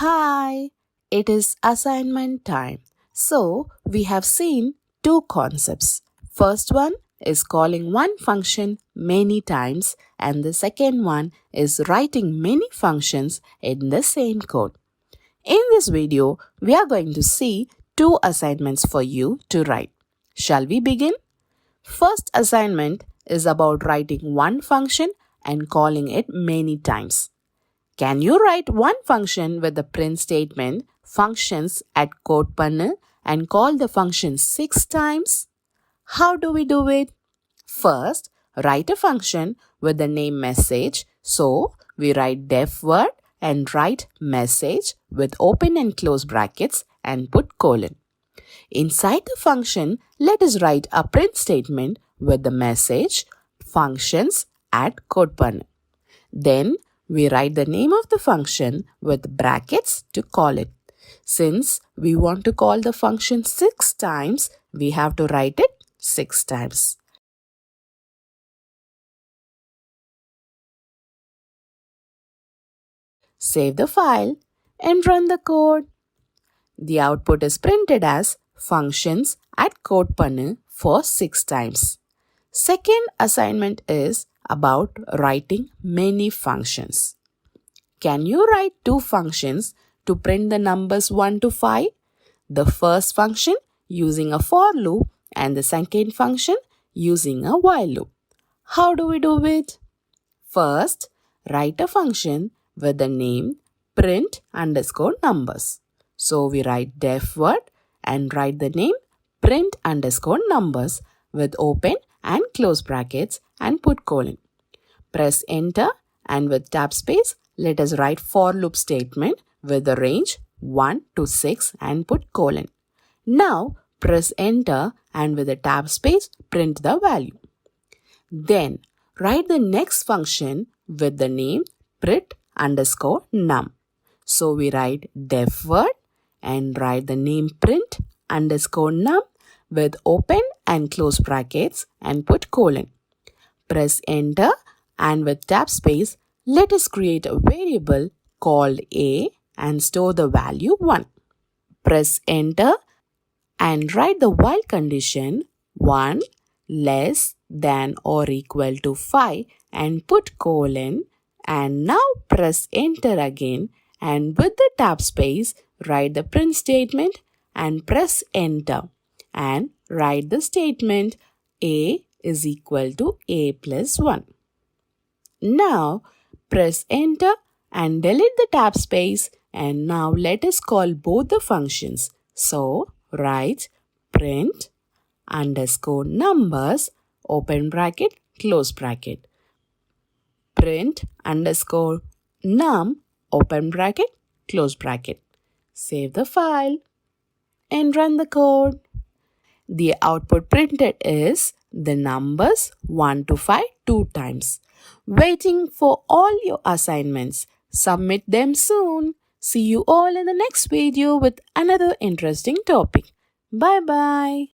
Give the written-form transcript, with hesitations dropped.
Hi, it is assignment time. So, we have seen two concepts. First one is calling one function many times, and the second one is writing many functions in the same code. In this video, we are going to see two assignments for you to write. Shall we begin? First assignment is about writing one function and calling it many times. Can you write one function with the print statement functions at code panel and call the function 6 times? How do we do it? First, write a function with the name message. So, we write def word and write message with open and close brackets and put colon. Inside the function, let us write a print statement with the message functions at code panel. Then we write the name of the function with brackets to call it. Since we want to call the function 6 times, we have to write it 6 times. Save the file and run the code. The output is printed as functions at code panel for 6 times. Second assignment is about writing many functions. Can you write two functions to print the numbers 1 to 5? The first function using a for loop and the second function using a while loop. How do we do it? First, write a function with the name print underscore numbers. So we write def word and write the name print underscore numbers with open and close brackets and put colon. Press enter and with tab space, let us write for loop statement with the range 1 to 6 and put colon. Now press enter and with the tab space, print the value. Then write the next function with the name print underscore num. So we write def word and write the name print underscore num with open and close brackets and put colon. Press enter and with tab space, let us create a variable called a and store the value 1. Press enter and write the while condition 1 less than or equal to 5 and put colon, and now press enter again and with the tab space write the print statement and press enter and write the statement a is equal to a plus 1. Now press enter and delete the tab space, and now let us call both the functions. So write print underscore numbers open bracket close bracket, print underscore num open bracket close bracket. Save the file and run the code. The output printed is the numbers 1 to 5 2 times. Waiting for all your assignments. Submit them soon. See you all in the next video with another interesting topic. Bye bye.